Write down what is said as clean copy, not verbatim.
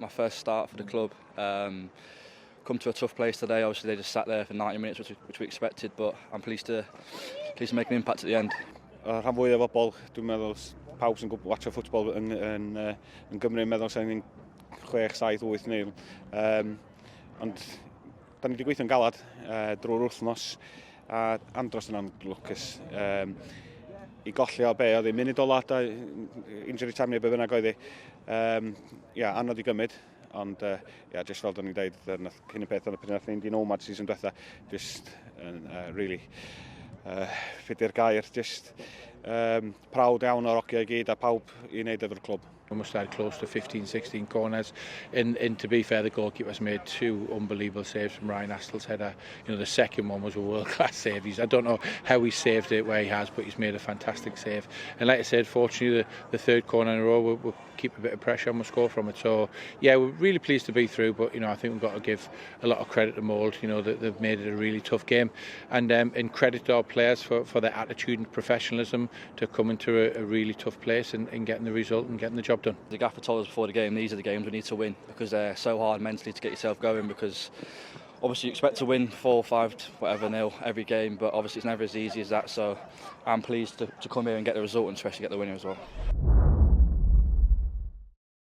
My first start for the club. Come to a tough place today. Obviously, they just sat there for 90 minutes, which we expected, but I'm pleased to make an impact at the end. Rhan fwy o bobl, dwi'n meddwl, pawb sy'n watcho ffwtbol yn Gymru yn meddwl sy'n 6, 7, 8 nil. Ond da ni wedi gweithio'n galad drwy'r wythnos a Andros yn anlwcus. I golli o be oedd ei munud ola, injury time neu be bynnag oedd ei. Anodd i gymryd, ond just fel da ni'n dweud, cyn y peth yn y pryd ni'n Ymateb season diwetha, just really ffidi'r gair, just prowd iawn o'r hogiau I gyd a pawb I wneud efo'r clwb. We must have had close to 15, 16 corners. And to be fair, the goalkeeper's made 2 unbelievable saves from Ryan Astl's header. You know, the second one was a world-class save. I don't know how he saved it where he has, but he's made a fantastic save. And like I said, fortunately, the third corner in a row will keep a bit of pressure and we'll score from it. So, yeah, we're really pleased to be through, but, I think we've got to give a lot of credit to Mould, that they've made it a really tough game. And credit to our players for their attitude and professionalism to come into a really tough place and getting the result and getting the job done. The gaffer told us before the game, these are the games we need to win because they're so hard mentally to get yourself going, because obviously you expect to win 4, 5, whatever nil every game, but obviously it's never as easy as that, so I'm pleased to come here and get the result and especially get the winner as well.